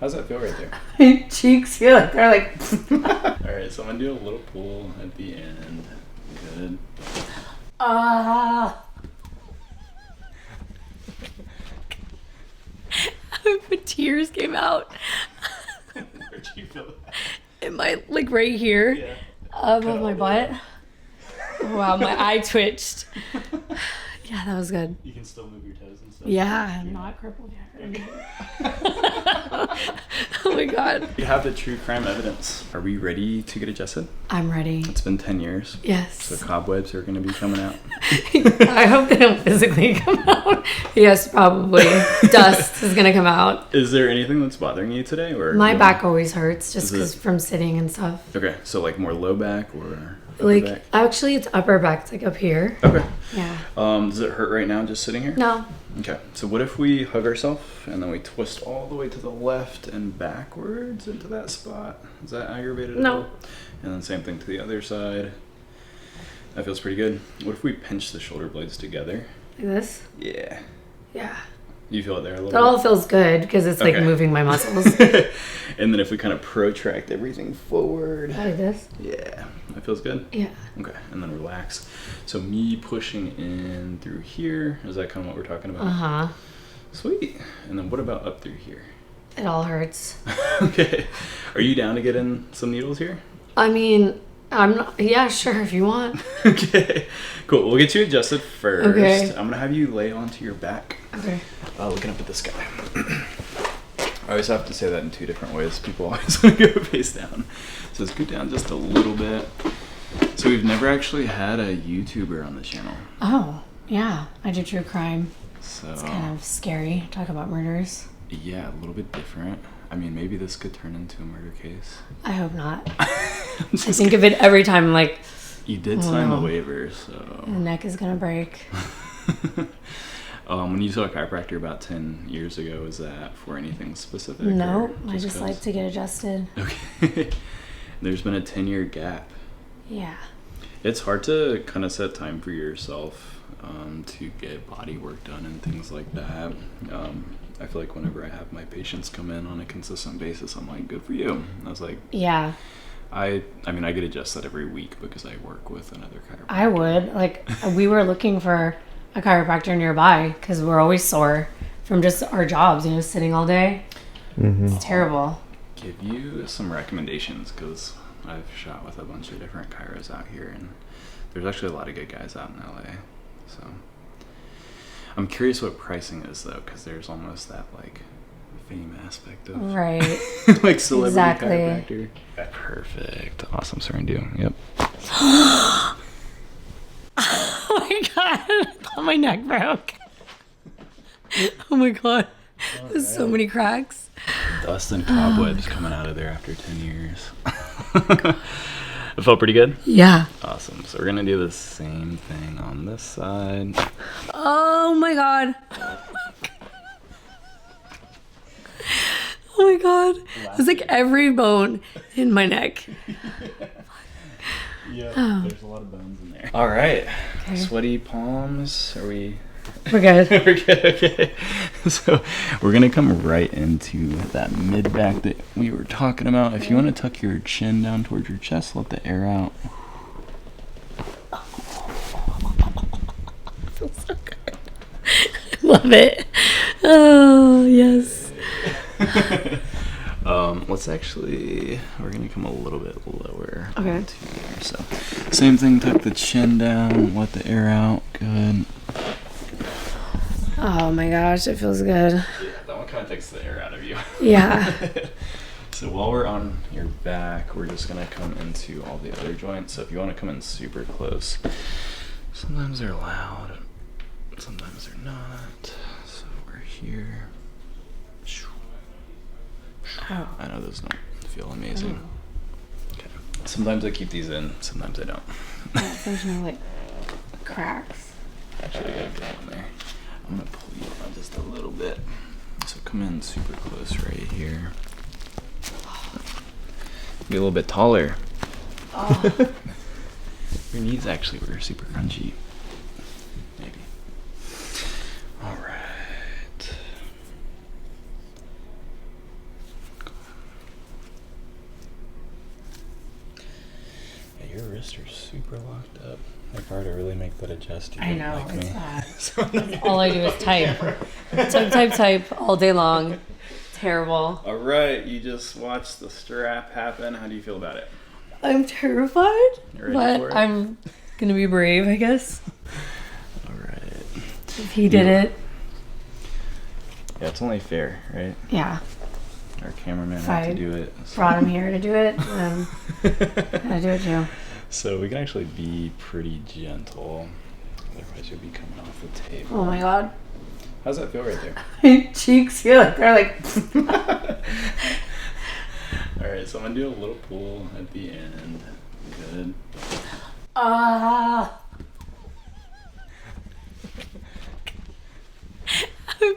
How's that feel right there? My cheeks feel like they're like... Alright, so I'm gonna do a little pull at the end. Good. My tears came out. Where'd you feel that? In my, like right here. Yeah. Above my butt. Wow, my eye twitched. Yeah, that was good. You can still move your toes and stuff? Yeah, I'm not crippled yet. Oh my god. You have the true crime evidence. Are we ready to get adjusted? I'm ready. It's been 10 years. Yes. So cobwebs are going to be coming out. I hope they don't physically come out. Yes, probably. Dust is going to come out. Is there anything that's bothering you today? Or My back always hurts just Is it- because from sitting and stuff. Okay, so like more low back or upper Like, back? actually, it's upper back. It's like up here. Okay. Yeah. Does it hurt right now just sitting here? No. Okay, so what if we hug ourselves and then we twist all the way to the left and backwards into that spot? Is that aggravated at No. all? And then same thing to the other side. That feels pretty good. What if we pinch the shoulder blades together? Like this? Yeah. Yeah. You feel it there a little That all feels good because it's like Okay. moving my muscles. bit? And then if we kind of protract everything forward. Like this? Yeah, that feels good. Yeah. Okay, and then relax. So me pushing in through here, is that kind of what we're talking about? Uh-huh. Sweet. And then what about up through here? It all hurts. Okay. Are you down to get in some needles here? I mean, I'm not... Yeah, sure, if you want. Okay. Cool. We'll get you adjusted first. Okay. I'm going to have you lay onto your back. Okay. Looking up at the sky. I always have to say that in two different ways. People always want to go face down. So let's go down just a little bit. So we've never actually had a YouTuber on the channel. Oh, yeah. I do true crime. So It's kind of scary. Talk about murders. yeah, a little bit different. I mean, maybe this could turn into a murder case. I hope not. I think of it every time, like, You did sign the waiver, so... the neck is going to break. When you saw a chiropractor about 10 years ago, is that for anything specific? No, or I just 'cause? like to get adjusted. Okay. There's been a 10-year gap. Yeah. It's hard to kind of set time for yourself to get body work done and things like that. I feel like whenever I have my patients come in on a consistent basis, I'm like, good for you. I was like, Yeah. I mean, I get adjusted every week because I work with another chiropractor. I would. Like, we were looking for a chiropractor nearby because we're always sore from just our jobs, you know, sitting all day. Mm-hmm. It's terrible. Give you some recommendations because I've shot with a bunch of different chiros out here, and there's actually a lot of good guys out in LA. So I'm curious what pricing is though, because there's almost that like fame aspect of Right. like celebrity Exactly. chiropractor. Perfect. Awesome. Starting to do. Yep. Oh my god. I thought my neck broke. Oh my god. There's so many cracks. Dust and cobwebs coming out of there after 10 years. It felt pretty good? Yeah. Awesome. So we're going to do the same thing on this side. Oh my god. Oh my god. It's like every bone in my neck. Yeah, there's a lot of bones in there. All right. Okay. Sweaty palms. Are we... We're good. We're good, okay. So we're going to come right into that mid-back that we were talking about. If you want to tuck your chin down towards your chest, let the air out. Feels so good. I love it. Oh, yes. Let's actually, we're going to come a little bit lower. Okay. Onto here. So same thing, tuck the chin down, let the air out. Good. Oh my gosh, it feels good. Yeah, that one kind of takes the air out of you. Yeah. So while we're on your back, we're just going to come into all the other joints. So if you want to come in super close, sometimes they're loud, sometimes they're not. So we're here. Oh. I know those don't feel amazing. Okay. Sometimes I keep these in, sometimes I don't. There's no like cracks. Actually, I got a good one there. I'm going to pull you out just a little bit. So come in super close right here. Be a little bit taller. Oh. Your knees actually were super crunchy. Maybe. All right. your wrists are super locked up. Like hard to really make that adjust. I know, like it's me. bad. So All I do is type all day long. Terrible. All right, you just watched the strap happen. How do you feel about it? I'm terrified, You ready but for it? I'm gonna be brave, I guess. All right. If he did it, Yeah, it's only fair, right? yeah. Our cameraman had Fine. to do it. So. Brought him here to do it, and I do it too. So we can actually be pretty gentle. Otherwise, you'll be coming off the table. Oh my god. How's that feel right there? My cheeks feel like they're like. All right, so I'm gonna do a little pull at the end. Good.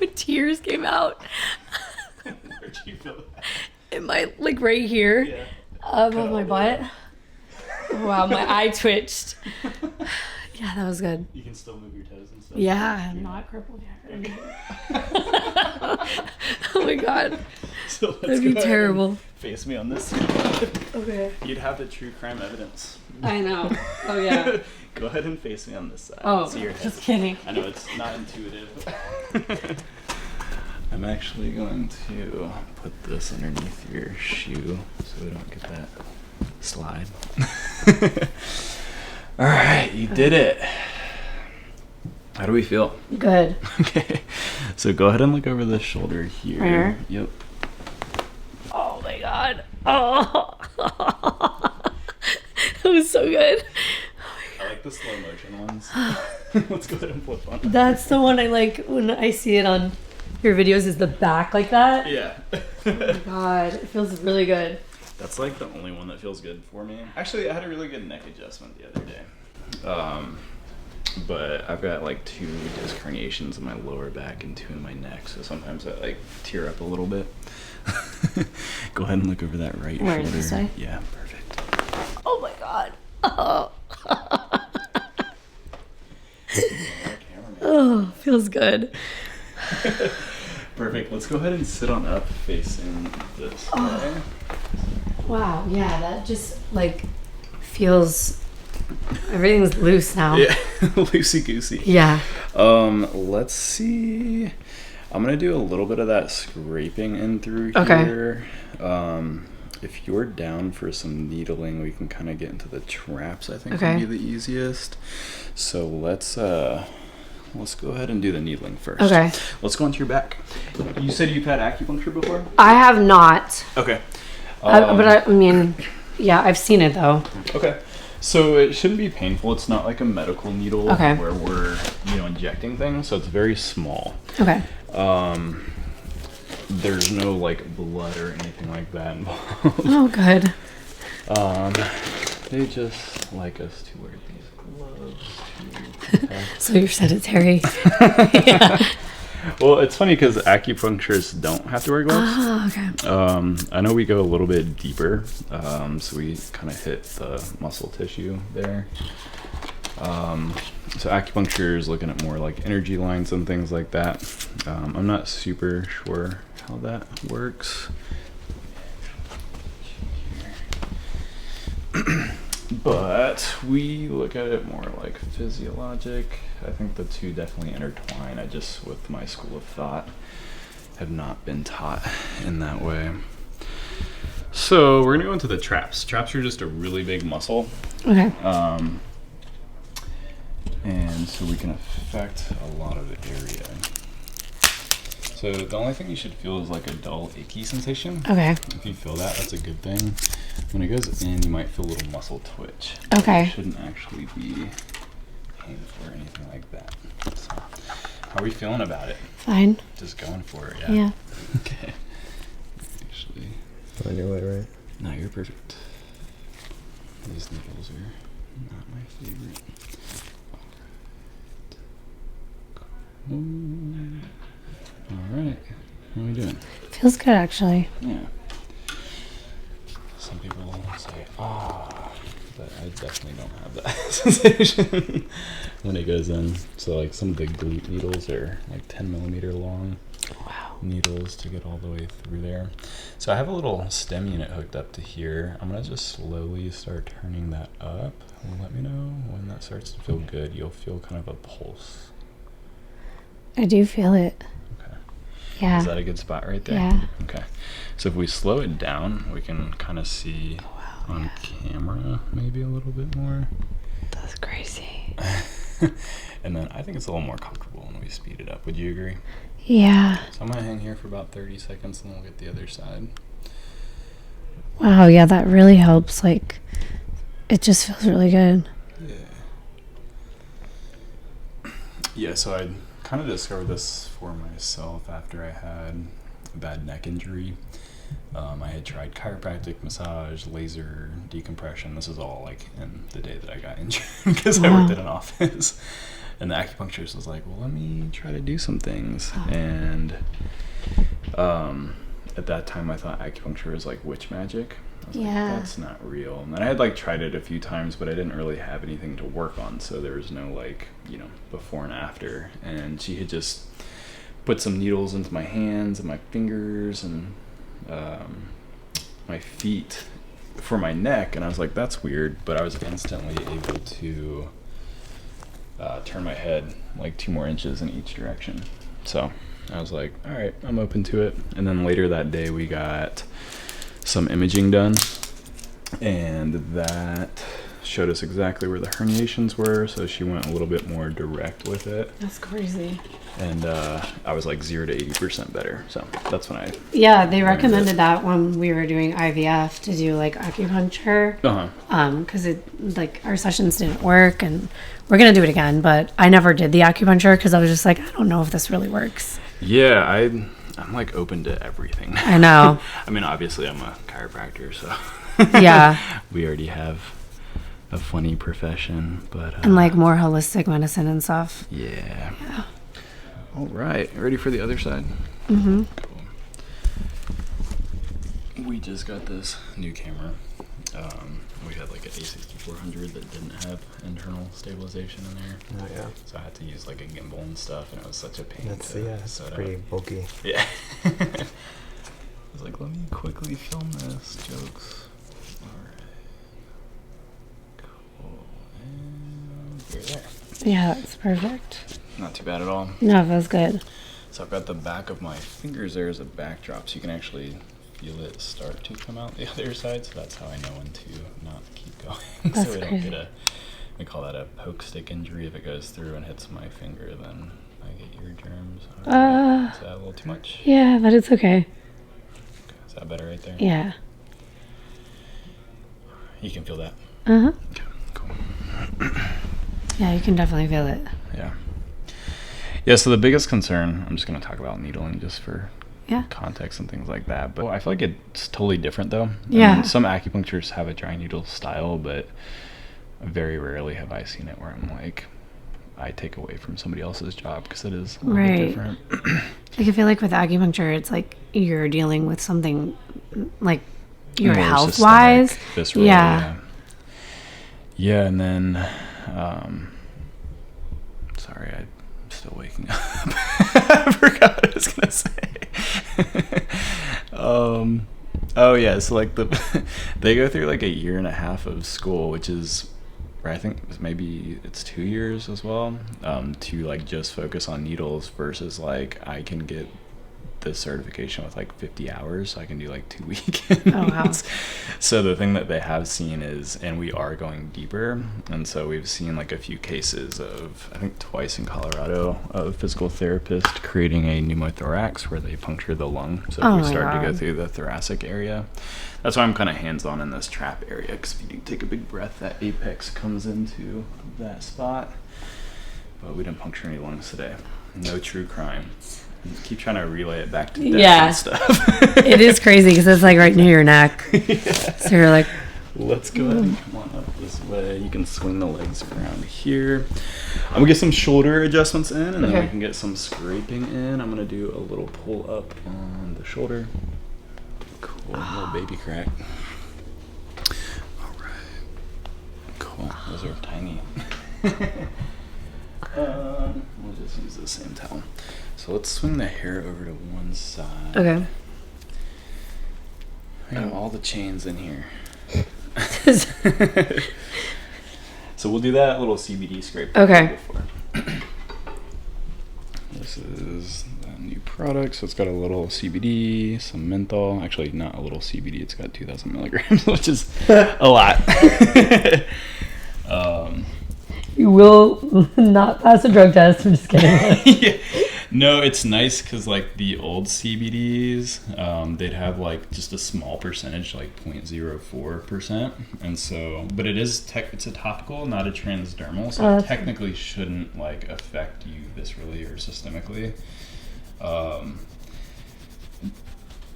My tears came out. Where'd you feel that? In my, like right here, Yeah. above my butt. Wow, my eye twitched. Yeah, that was good. You can still move your toes and stuff. Yeah, I'm not crippled yet. Oh my god, So let's that'd go be ahead terrible. and face me on this side. Okay. You'd have the true crime evidence. I know. Oh yeah. Go ahead and face me on this side. Oh, See your head. just kidding. I know it's not intuitive. I'm actually going to put this underneath your shoe so we don't get that slide. All right, you did it. How do we feel? Good. Okay, so go ahead and look over the shoulder here. Right here? Yep. Oh my god. Oh. That was so good. I like the slow motion ones. Let's go ahead and flip on. That's the one I like when I see it on your videos, is the back like that. Yeah. Oh my god, it feels really good. That's like the only one that feels good for me. Actually, I had a really good neck adjustment the other day. But I've got like 2 disc herniations in my lower back and 2 in my neck, so sometimes I like tear up a little bit. Go ahead and look over that right Where, shoulder. this way? Yeah, perfect. Oh my god. Oh. Oh, feels good. Perfect. Let's go ahead and sit on up facing this way. Wow, yeah, that just like feels, everything's loose now. Yeah, loosey goosey. Yeah. Let's see. I'm gonna do a little bit of that scraping in through Okay. here. If you're down for some needling, we can kind of get into the traps. I think Okay. would be the easiest. So let's go ahead and do the needling first. Okay. Let's go into your back. You said you've had acupuncture before? I have not. Okay. But I mean, yeah, I've seen it though. Okay. So it shouldn't be painful. It's not like a medical needle Okay. where we're, injecting things. So it's very small. Okay. There's no like blood or anything like that involved. Oh, good. They just like us to wear these gloves to protect. So you're sanitary. Yeah. Well, it's funny because acupuncturists don't have to wear gloves. Oh, okay. I know we go a little bit deeper, so we kind of hit the muscle tissue there. So acupuncture is looking at more like energy lines and things like that. I'm not super sure how that works. But we look at it more like physiologic. I think the two definitely intertwine. I just, with my school of thought, have not been taught in that way. So we're gonna go into the traps. Traps are just a really big muscle. Okay. And so we can affect a lot of area. So the only thing you should feel is like a dull, icky sensation. Okay. If you feel that, that's a good thing. When it goes in, you might feel a little muscle twitch. Okay. It shouldn't actually be painful or anything like that. So, how are we feeling about it? Fine. Just going for it, yeah? Yeah. Okay. Actually, On your way, right? no, you're perfect. These nipples are not my favorite. Alright. How are we doing? Feels good, actually. Yeah. Some people say, but I definitely don't have that sensation when it goes in. So like some big glute needles are like 10 millimeter long. needles to get all the way through there. So I have a little stem unit hooked up to here. I'm gonna just slowly start turning that up. Let me know when that starts to feel good. You'll feel kind of a pulse. I do feel it. Okay. Yeah. Is that a good spot right there? Yeah. Okay. So if we slow it down, we can kind of see on camera maybe a little bit more. That's crazy. And then I think it's a little more comfortable when we speed it up. Would you agree? Yeah. So I'm gonna hang here for about 30 seconds and then we'll get the other side. Wow, yeah, that really helps. Like, it just feels really good. Yeah, so I kind of discovered this for myself after I had a bad neck injury. I had tried chiropractic, massage, laser, decompression. This is all like in the day that I got injured because I worked in an office. And the acupuncturist was like, well, let me try to do some things. And at that time, I thought acupuncture was like witch magic. I was like, that's not real. And then I had like tried it a few times, but I didn't really have anything to work on. So there was no like, you know, before and after. And she had just put some needles into my hands and my fingers and my feet for my neck. And I was like, that's weird. But I was instantly able to turn my head like 2 more inches in each direction. So I was like, all right, I'm open to it. And then later that day we got some imaging done, and that showed us exactly where the herniations were. So she went a little bit more direct with it. That's crazy. And I was like 0 to 80% better. So that's when I they recommended that when we were doing IVF to do like acupuncture. Because it like our sessions didn't work, and we're gonna do it again. But I never did the acupuncture because I was just like, I don't know if this really works. Yeah, I'm like open to everything. I know. I mean, obviously I'm a chiropractor, so yeah, we already have a funny profession, but and like more holistic medicine and stuff. Yeah. All right, ready for the other side? Mm-hmm. Cool. We just got this new camera. We had like an A6400 that didn't have internal stabilization in there. Oh yeah. So I had to use like a gimbal and stuff, and it was such a pain. It's pretty bulky. Yeah. I was like, let me quickly film this. Jokes. All right. Cool. And you're there. Yeah, that's perfect. Not too bad at all. No, it feels good. So I've got the back of my fingers there as a backdrop, so you can actually feel it start to come out the other side. So that's how I know when to not keep going. That's so we crazy. don't get we call that a poke stick injury. If it goes through and hits my finger, then I get ear germs. Is that a little too much? Yeah, but it's okay. Is that better right there? Yeah. You can feel that? Uh-huh. Okay, cool. Yeah, you can definitely feel it. Yeah, so the biggest concern, I'm just going to talk about needling just for Yeah. context and things like that. But I feel like it's totally different though. Yeah. I mean, some acupuncturists have a dry needle style, but very rarely have I seen it where I'm like, I take away from somebody else's job because it is a little bit different. Like I feel like with acupuncture, it's like you're dealing with something like your More health wise. systemic, visceral, Yeah. Yeah, and then sorry, I'm still waking up. I forgot what I was gonna say. Oh yeah, so like they go through like a year and a half of school, which is, or I think maybe it's 2 years as well, to like just focus on needles versus like I can get this certification with like 50 hours, so I can do like 2 weekends. Oh wow. So the thing that they have seen is, and we are going deeper, and so we've seen like a few cases of, I think twice in Colorado, of a physical therapist creating a pneumothorax where they puncture the lung. So if we start to go through the thoracic area, that's why I'm kind of hands-on in this trap area, because if you take a big breath, that apex comes into that spot. But we didn't puncture any lungs today. No true crime. Keep trying to relay it back to death and stuff. It is crazy because it's like right near your neck. Yeah. So you're like, let's go ahead and come on up this way. You can swing the legs around here. I'm gonna get some shoulder adjustments in, and then we can get some scraping in. I'm gonna do a little pull up on the shoulder. Cool, little baby crack. All right. Cool. Those are tiny. We'll just use the same towel. So let's swing the hair over to one side. Okay. I have all the chains in here. So we'll do that little CBD scrape. Okay. This is a new product, so it's got a little CBD, some menthol. Actually, not a little CBD. It's got 2,000 milligrams, which is a lot. You will not pass a drug test. I'm just kidding. Yeah. No, it's nice because like the old CBDs, they'd have like just a small percentage, like 0.04%, and so, but it is it's a topical, not a transdermal, so it technically shouldn't like affect you viscerally or systemically.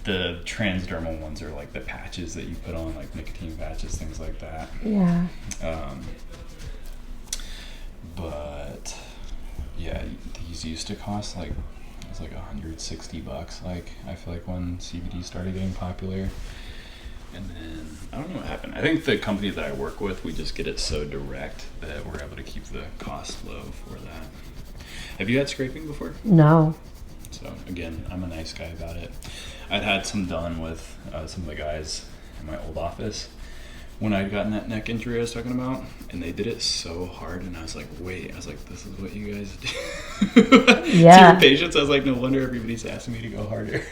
The transdermal ones are like the patches that you put on, like nicotine patches, things like that. Yeah. But yeah, these used to cost like, it was like $160. Like, I feel like when CBD started getting popular, and then I don't know what happened. I think the company that I work with, we just get it so direct that we're able to keep the cost low for that. Have you had scraping before? No. So again, I'm a nice guy about it. I'd had some done with some of the guys in my old office when I'd gotten that neck injury I was talking about, and they did it so hard, and I was like, wait, I was like, this is what you guys do? Yeah. To your patients, I was like, no wonder everybody's asking me to go harder.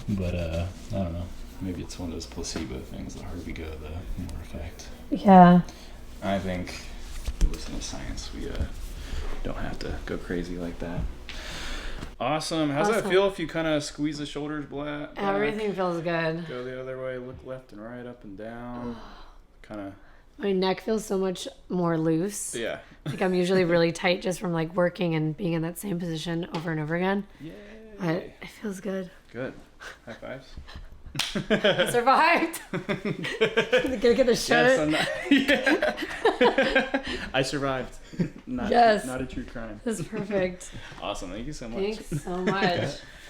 But I don't know, maybe it's one of those placebo things. The harder we go, the more effect. Yeah. I think if you listen to science, we don't have to go crazy like that. Awesome. How's that feel if you kind of squeeze the shoulders back? Everything feels good. Go the other way, look left and right, up and down. Kind of. My neck feels so much more loose. Yeah. Like I'm usually really tight just from like working and being in that same position over and over again. Yay. But it feels good. Good. High fives. I survived. Gonna get the shirt. Yes, yeah. I survived. Not a true crime. That's perfect. Awesome. Thank you so much. Thanks so much.